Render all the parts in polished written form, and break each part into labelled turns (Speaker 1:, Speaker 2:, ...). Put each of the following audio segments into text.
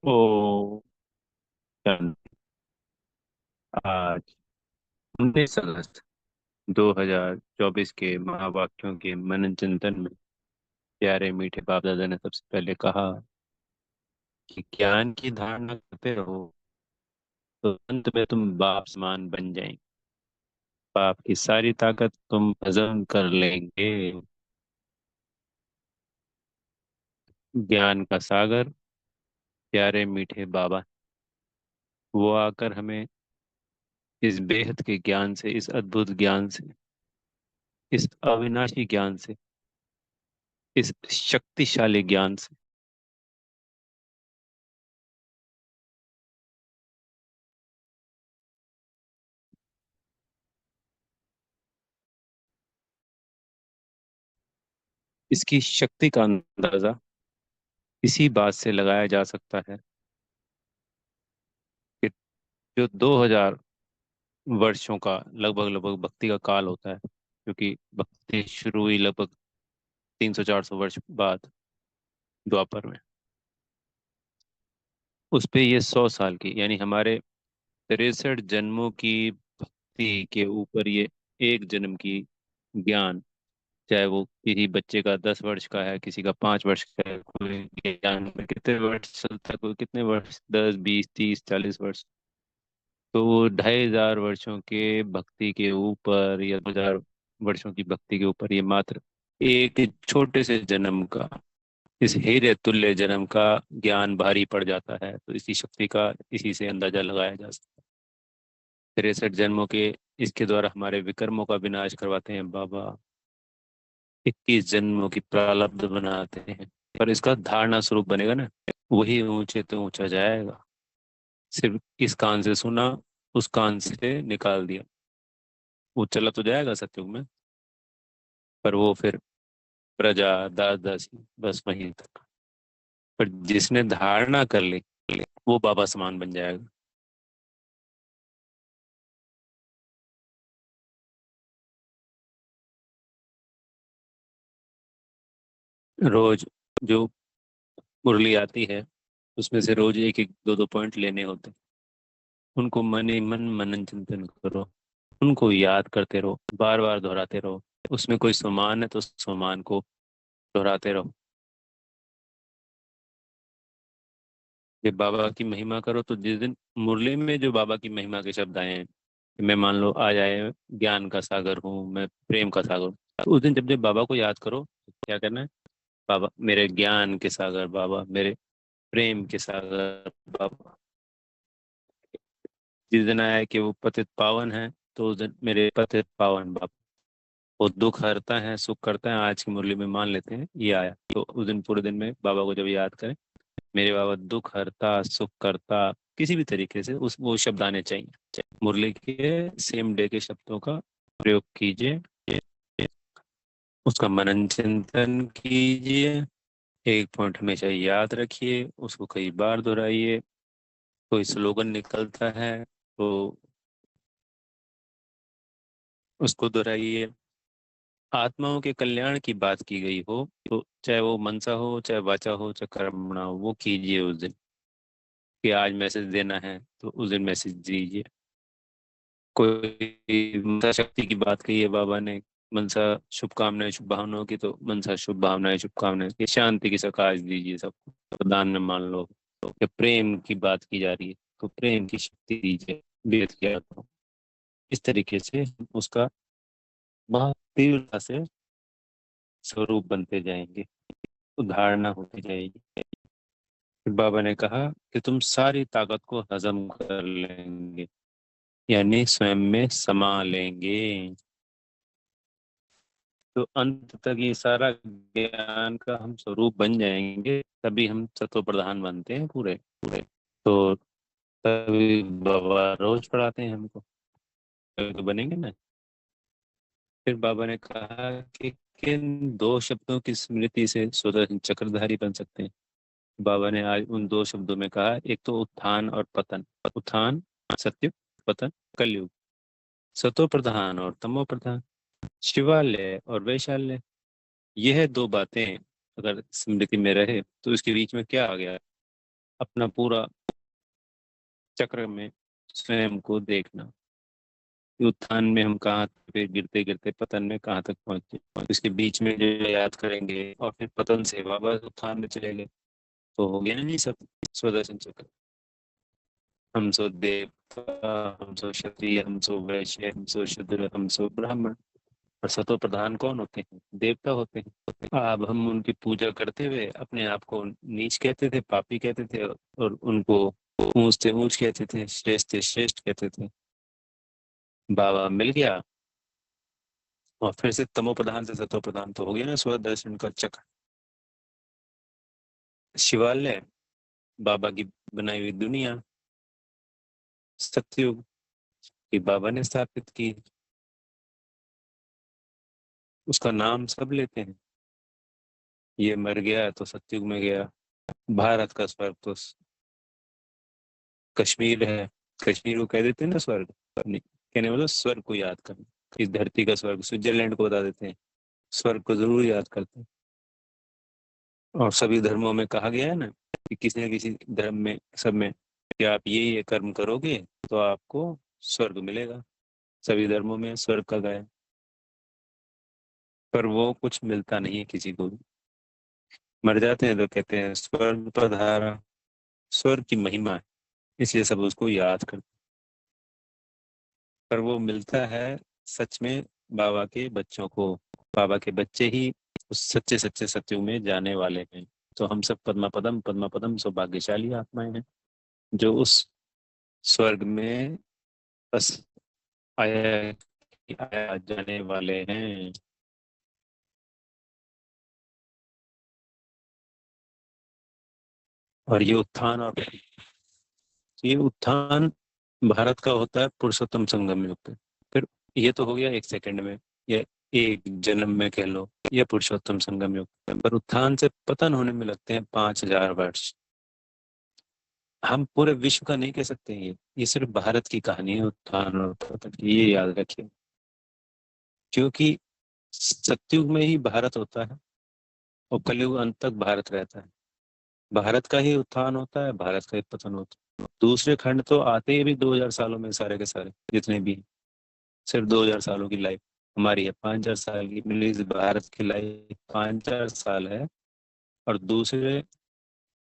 Speaker 1: ओ चंद, आज 19 अगस्त 2024 के महावाक्यों के मनन चिंतन में प्यारे मीठे बाप दादा ने सबसे पहले कहा कि ज्ञान की धारणा करते रहो तो अंत में तुम बाप समान बन जाएंगे। बाप की सारी ताकत तुम हजम कर लेंगे। ज्ञान का सागर प्यारे मीठे बाबा, वो आकर हमें इस बेहद के ज्ञान से, इस अद्भुत ज्ञान से, इस अविनाशी ज्ञान से, इस शक्तिशाली ज्ञान से, इसकी शक्ति का अंदाजा इसी बात से लगाया जा सकता है कि जो 2000 वर्षों का लगभग लगभग भक्ति का काल होता है, क्योंकि भक्ति शुरू हुई लगभग 300-400 वर्ष बाद द्वापर में, उस पे ये 100 साल की यानी हमारे 63 जन्मों की भक्ति के ऊपर ये एक जन्म की ज्ञान, चाहे वो किसी बच्चे का 10 वर्ष का है, किसी का 5 वर्ष का है, कोई ज्ञान में कितने वर्ष चलता है, कोई कितने वर्ष, 10 20 30 40 वर्ष, तो वो 2500 वर्षों के भक्ति के ऊपर या 2000 वर्षों की भक्ति के ऊपर ये मात्र एक छोटे से जन्म का, इस हीरे तुल्य जन्म का ज्ञान भारी पड़ जाता है। तो इसी शक्ति का इसी से अंदाजा लगाया जा सकता है। 63 जन्मों के इसके द्वारा हमारे विकर्मों का विनाश करवाते हैं बाबा। 21 जन्मों की प्रारब्ध बनाते हैं, पर इसका धारणा स्वरूप बनेगा ना, वही ऊंचे तो ऊंचा जाएगा। सिर्फ इस कान से सुना, उस कान से निकाल दिया, वो चला तो जाएगा सत्युग में, पर वो फिर प्रजा, दास दासी, बस वहीं तक। पर जिसने धारणा कर ली वो बाबा समान बन जाएगा। रोज जो मुरली आती है उसमें से रोज एक एक दो दो पॉइंट लेने होते हैं। उनको मन ही मन मनन चिंतन करो, उनको याद करते रहो, बार बार दोहराते रहो। उसमें कोई समान है तो समान को दोहराते रहो। ये बाबा की महिमा करो, तो जिस दिन मुरली में जो बाबा की महिमा के शब्द आए हैं कि मैं मान लो आज आए ज्ञान का सागर हूँ, मैं प्रेम का सागर हूँ, तो उस दिन जब जब बाबा को याद करो तो क्या करना है? बाबा मेरे ज्ञान के सागर, बाबा मेरे प्रेम के सागर, बाबा जिस दिन आया कि वो पतित पावन है, तो उस दिन मेरे पतित पावन बाबा, वो दुख हरता है सुख करता है, आज की मुरली में मान लेते हैं ये आया, तो उस दिन पूरे दिन में बाबा को जब याद करें, मेरे बाबा दुख हरता सुख करता, किसी भी तरीके से उस वो शब्द आने चाहिए। मुरली के सेम डे के शब्दों का प्रयोग कीजिए, उसका मनन चिंतन कीजिए, एक पॉइंट हमेशा याद रखिए, उसको कई बार दोहराइए। कोई स्लोगन निकलता है तो उसको दोहराइए। आत्माओं के कल्याण की बात की गई हो तो चाहे वो मनसा हो, चाहे वाचा हो, चाहे कर्मणा हो, वो कीजिए उस दिन। कि आज मैसेज देना है तो उस दिन मैसेज दीजिए। कोई मनसा शक्ति की बात कही है बाबा ने, मनसा शुभकामनाएं शुभ भावनाओं की, तो मनसा शुभ भावनाएं शुभकामनाएं की शांति की सकाश दीजिए सबको, प्रदान में मान लो। कि प्रेम की बात की जा रही है तो प्रेम की शक्ति दीजिए, व्यक्त किया करो। इस तरीके से उसका बहुत तीव्रता से स्वरूप बनते जाएंगे, उदाहरणा होती जाएगी। फिर बाबा ने कहा कि तुम सारी ताकत को हजम कर लेंगे, यानी स्वयं में समा लेंगे। तो अंत तक ये सारा ज्ञान का हम स्वरूप बन जाएंगे, तभी हम सत्व प्रधान बनते हैं पूरे पूरे। तो तभी बाबा रोज पढ़ाते हैं हमको, तभी तो बनेंगे ना। फिर बाबा ने कहा कि किन 2 शब्दों की स्मृति से स्वतः चक्रधारी बन सकते हैं। बाबा ने आज उन 2 शब्दों में कहा, एक तो उत्थान और पतन। उत्थान सत्युग, पतन कलयुग। सतो प्रधान और तमो प्रधान, शिवालय और वैशाल्य। यह 2 बातें अगर स्मृति में रहे तो इसके बीच में क्या आ गया? अपना पूरा चक्र में स्वयं को देखना कि उत्थान में हम कहाँ थे, गिरते गिरते पतन में कहाँ तक पहुंचे, इसके बीच में जो याद करेंगे और फिर पतन से वापस उत्थान में चले गए, तो हो गया ना नहीं सब स्वदर्शन चक्र। हम सो देवता, हम सो क्षत्रिय, हम सो वैश्य, हम सो शूद्र, हम सो ब्राह्मण। और सतो प्रधान कौन होते हैं? देवता होते हैं। अब हम उनकी पूजा करते हुए अपने आप को नीच कहते थे, पापी कहते थे, और उनको ऊंच से ऊंच कहते थे, श्रेष्ठ से श्रेष्ठ कहते थे। बाबा मिल गया और फिर से तमो प्रधान से सतो प्रधान, तो हो गया ना स्वदर्शन का चक्र। शिवालय, बाबा की बनाई हुई दुनिया, सतयुग की बाबा ने स्थापित की, उसका नाम सब लेते हैं। ये मर गया तो सतयुग में गया। भारत का स्वर्ग तो कश्मीर है। कश्मीर को कह देते हैं ना स्वर्ग, नहीं कहने मतलब स्वर्ग को याद करना। इस धरती का स्वर्ग स्विट्जरलैंड को बता देते हैं, स्वर्ग को जरूर याद करते हैं। और सभी धर्मों में कहा गया है ना कि किसी न किसी धर्म में, सब में, कि आप ये कर्म करोगे तो आपको स्वर्ग मिलेगा। सभी धर्मों में स्वर्ग का गाया, पर वो कुछ मिलता नहीं है किसी को भी। मर जाते हैं तो कहते हैं स्वर्ग पधारा। स्वर्ग की महिमा है, इसलिए सब उसको याद करते हैं। पर वो मिलता है सच में बाबा के बच्चों को। बाबा के बच्चे ही उस सच्चे सच्चे सत्युग में जाने वाले हैं। तो हम सब पद्मा पदम सौभाग्यशाली आत्माएं हैं जो उस स्वर्ग में बस आया आया जाने वाले हैं। और ये उत्थान भारत का होता है पुरुषोत्तम संगम युग पे। फिर ये तो हो गया एक सेकंड में, या एक जन्म में कह लो, या पुरुषोत्तम संगम युग पे। पर उत्थान से पतन होने में लगते हैं 5,000 वर्ष। हम पूरे विश्व का नहीं कह सकते। ये सिर्फ भारत की कहानी है उत्थान और पतन की, ये याद रखिए। क्योंकि सतयुग में ही भारत होता है और कलयुग अंत तक भारत रहता है। भारत का ही उत्थान होता है, भारत का ही पतन होता है। दूसरे खंड तो आते ही भी 2,000 सालों में, सारे के सारे जितने भी हैं। सिर्फ 2,000 सालों की लाइफ हमारी है, 5,000 साल की मिली भारत की लाइफ 5,000 साल है। और दूसरे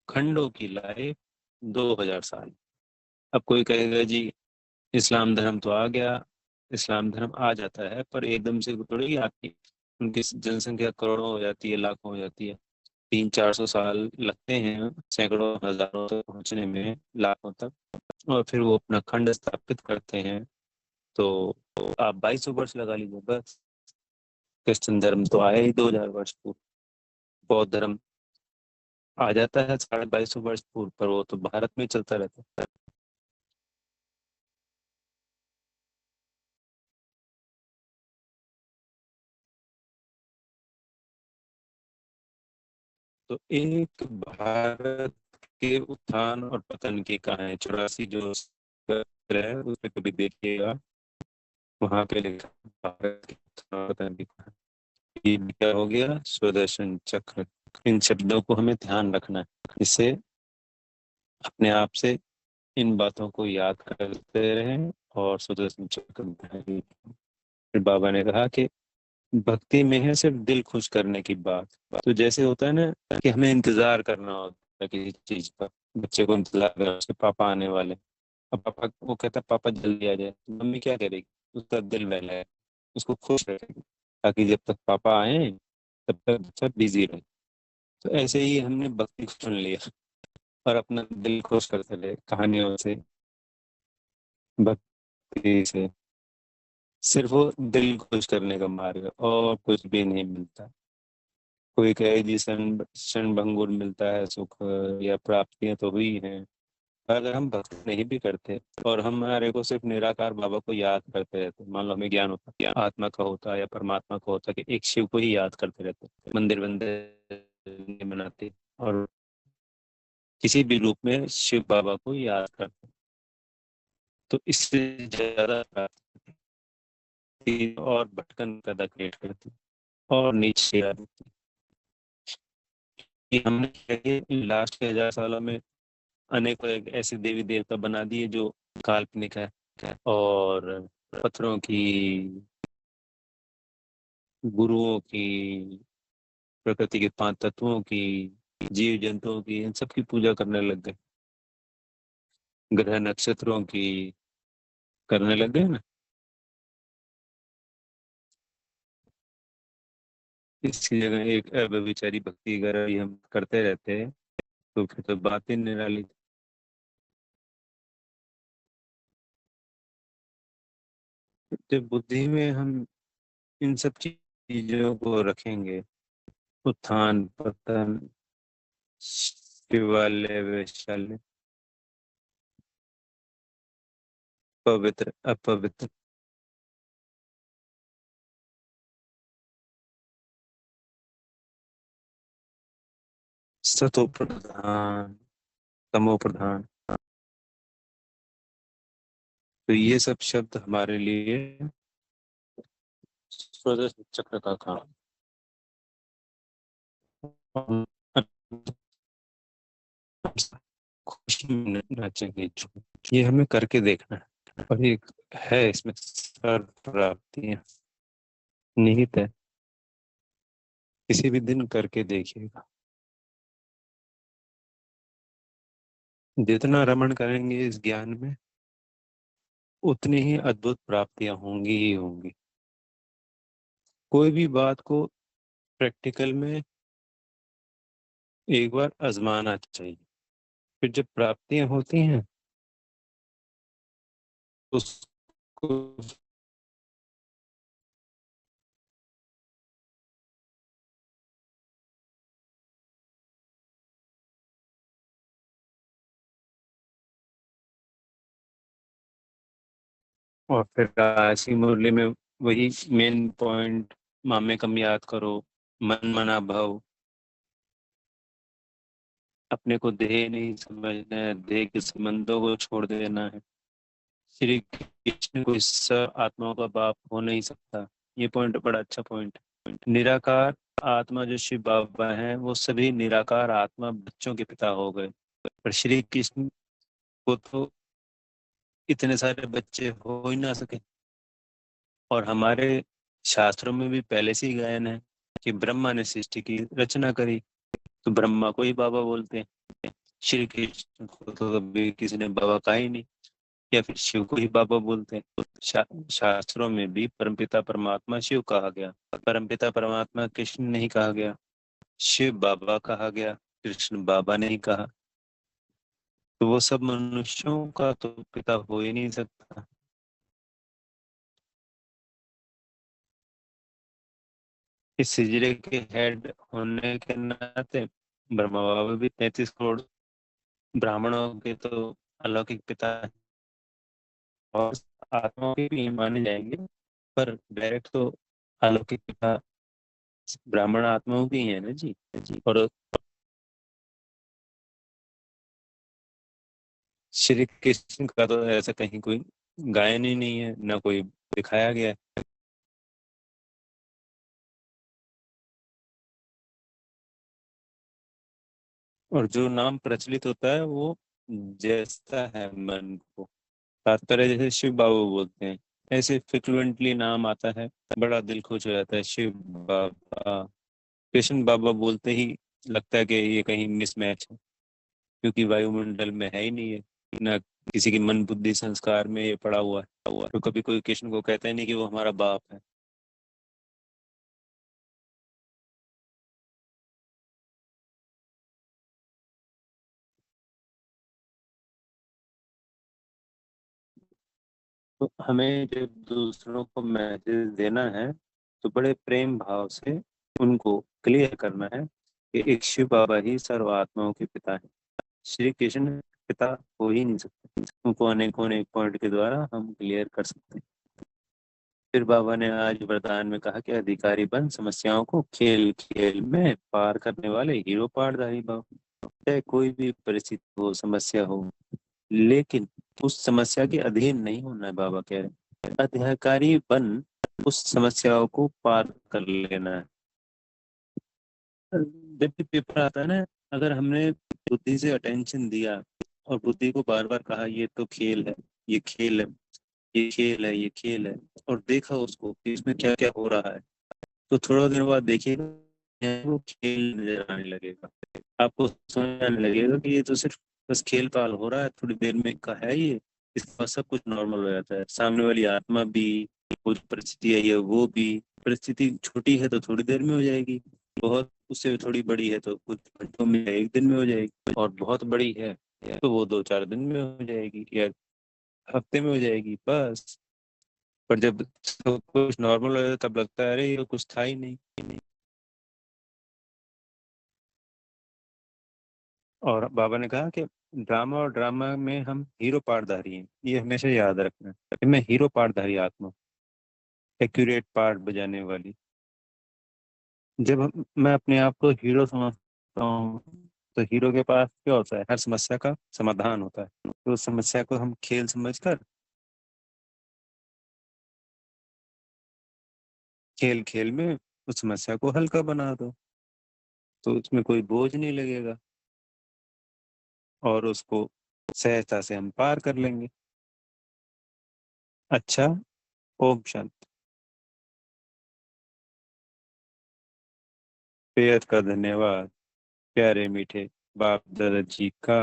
Speaker 1: खंडों की लाइफ 2,000 साल। अब कोई कहेगा जी इस्लाम धर्म तो आ गया। इस्लाम धर्म आ जाता है पर एकदम से थोड़ी आती है। उनकी जनसंख्या करोड़ों हो जाती है, लाखों हो जाती है। 300-400 साल लगते हैं, सैकड़ों हजारों तक पहुंचने में, लाखों तक। और फिर वो अपना खंड स्थापित करते हैं। तो आप 2,200 वर्ष लगा लीजिए बस। क्रिश्चियन धर्म तो आया ही 2,000 वर्ष पूर्व। बौद्ध धर्म आ जाता है 2,250 वर्ष पूर्व, पर वो तो भारत में चलता रहता है। तो एक भारत के उत्थान और पतन की कहानी 84 जो है उस पे कभी देखिएगा, वहां पे लिखा है भारत के उत्थान और पतन की कहानी। ये क्या हो गया? स्वदर्शन चक्र। इन शब्दों को हमें ध्यान रखना है, इससे अपने आप से इन बातों को याद करते रहें और स्वदर्शन चक्र बनाए रखें। फिर बाबा ने कहा कि भक्ति में है सिर्फ दिल खुश करने की बात। तो जैसे होता है ना कि हमें इंतजार करना होता है किसी चीज का, बच्चे को इंतजार कर उसके पापा आने वाले। अब पापा वो कहता है पापा जल्दी आ जाए, तो मम्मी क्या करेगी? उसका दिल बहलाए, उसको खुश रखेगी, ताकि जब तक पापा आए तब तक बच्चा बिजी रहे। तो ऐसे ही हमने भक्ति को चुन लिया और अपना दिल खुश करते रहे कहानियों से, भक्ति से। सिर्फ वो दिल खुश करने का मार्ग है और कुछ भी नहीं मिलता। कोई कहे जी क्षण भंगुर मिलता है सुख या प्राप्तियां तो हुई हैं। पर अगर हम भक्ति नहीं भी करते और हम हमारे को सिर्फ निराकार बाबा को याद करते रहते, मान लो हमें ज्ञान होता, ज्ञान आत्मा का होता है या परमात्मा का होता, कि एक शिव को ही याद करते रहते, मंदिर वंदिर नहीं बनाते और किसी भी रूप में शिव बाबा को याद करते, तो इससे ज्यादा प्राप्ति और भटकन पैदा क्रिएट करती और नीचे आ जाती। कि हमने क्या किया इन लास्ट के 1,000 सालों में? अनेकों एक ऐसे देवी देवता बना दिए जो काल्पनिक है, और पत्थरों की, गुरुओं की, प्रकृति के 5 तत्वों की, जीव जंतुओं की, इन सब की पूजा करने लग गए। ग्रह नक्षत्रों की करने लग गए ना। इसकी जगह एक व्यभिचारी भक्ति अगर ये हम करते रहते हैं तो फिर तो बात ही निराली। जब बुद्धि में हम इन सब चीजों को रखेंगे, उत्थान पतन, शिवालय वैशाल्य, पवित्र अपवित्र, सतो प्रधान, तमो प्रधान, तो ये सब शब्द हमारे लिए स्वतः चक्र का काम। हम खुशी में नाचेंगे, ये हमें करके देखना है। और एक है इसमें सर प्राप्तियां निहित है, किसी भी दिन करके देखिएगा। जितना रमण करेंगे इस ज्ञान में, उतनी ही अद्भुत प्राप्तियां होंगी ही होंगी। कोई भी बात को प्रैक्टिकल में एक बार आजमाना चाहिए, फिर जब प्राप्तियां होती हैं उसको, और फिर आज की मुरली में वही मेन पॉइंट, मामे कम याद करो, मन मना भव, अपने को देह नहीं समझना है, देह के संबंधों को छोड़ देना है। श्री कृष्ण को सब आत्माओं का बाप हो नहीं सकता। ये पॉइंट बड़ा अच्छा पॉइंट है। निराकार आत्मा जो शिव बाबा हैं वो सभी निराकार आत्मा बच्चों के पिता हो गए, पर श्री कृष्ण को तो इतने सारे बच्चे हो ही ना सके। और हमारे शास्त्रों में भी पहले से ही गायन है कि ब्रह्मा ने सृष्टि की रचना करी, तो ब्रह्मा को ही बाबा बोलते हैं। श्री कृष्ण को तो कभी किसी ने बाबा कहा ही नहीं, या फिर शिव को ही बाबा बोलते हैं। तो शास्त्रों में भी परमपिता परमात्मा शिव कहा गया, परमपिता परमात्मा कृष्ण नहीं कहा गया, शिव बाबा कहा गया, कृष्ण बाबा नहीं कहा। तो वो सब मनुष्यों का तो पिता हो ही नहीं सकता। इस सिजरे के हेड होने के नाते ब्रह्मा बाबा भी 33 करोड़ ब्राह्मणों के तो अलौकिक पिता हैं, और आत्माओं के भी माने जाएंगे, पर डायरेक्ट तो अलौकिक पिता ब्राह्मण आत्माओं की ही है ना जी। और श्री कृष्ण का तो ऐसा कहीं कोई गायन ही नहीं है, ना कोई दिखाया गया है। और जो नाम प्रचलित होता है वो जैसा है मन को, तात्पर्य जैसे शिव बाबा बोलते हैं, ऐसे फ्रिक्वेंटली नाम आता है, बड़ा दिल खुश हो जाता है शिव बाबा, कृष्ण बाबा बोलते ही लगता है कि ये कहीं मिसमैच है, क्योंकि वायुमंडल में है ही नहीं है, ना किसी की मन बुद्धि संस्कार में ये पड़ा हुआ है। तो कभी कोई कृष्ण को कहता ही नहीं कि वो हमारा बाप है। तो हमें जब दूसरों को मैसेज देना है तो बड़े प्रेम भाव से उनको क्लियर करना है कि एक शिव बाबा ही सर्व आत्माओं के पिता है, श्री कृष्ण पिता हो ही नहीं सकते। उनको अनेकों अनेक पॉइंट के द्वारा हम क्लियर कर सकते हैं। फिर बाबा ने आज वरदान में कहा कि अधिकारी बन समस्याओं को खेल खेल में पार करने वाले हीरो पारधारी भव। चाहे कोई भी परिस्थिति हो, समस्या हो, लेकिन उस समस्या के अधीन नहीं होना है, बाबा कह रहे हैं। अधिकारी बन उस समस्याओं को पार कर लेना है। जब भी पेपर आता है ना, अगर हमने बुद्धि से अटेंशन दिया और बुद्धि को बार बार कहा ये तो खेल है, ये खेल है, ये खेल है, ये खेल है, और देखा उसको कि इसमें क्या क्या हो रहा है, तो थोड़ा दिन बाद देखिएगा वो खेल नजर आने लगेगा। आपको समझ आने लगेगा कि ये तो सिर्फ बस खेल पाल हो रहा है, थोड़ी देर में का है ये, इसके बाद सब कुछ नॉर्मल हो जाता है। सामने वाली आत्मा भी, वो जो परिस्थिति है ये वो भी, परिस्थिति छोटी है तो थोड़ी देर में हो जाएगी, बहुत उससे भी थोड़ी बड़ी है तो कुछ घंटों में या एक दिन में हो जाएगी, और बहुत बड़ी है तो वो 2-4 दिन में हो जाएगी या हफ्ते में हो जाएगी बस। पर जब सब कुछ नॉर्मल हो जाता है तब लगता है अरे ये तो कुछ था ही नहीं। और बाबा ने कहा कि ड्रामा और ड्रामा में हम हीरो पार्टधारी हैं, ये हमेशा याद रखना कि मैं हीरो पार्टधारी आत्मा, एक्यूरेट पार्ट बजाने वाली। जब मैं अपने आप को हीरो समझता हूँ तो हीरो के पास क्या होता है, हर समस्या का समाधान होता है, तो उस समस्या को हम खेल समझकर खेल खेल में उस समस्या को हल्का बना दो, तो उसमें कोई बोझ नहीं लगेगा और उसको सहजता से हम पार कर लेंगे। अच्छा। ओम शांति। बेहद का धन्यवाद प्यारे मीठे बाप दादा जी का।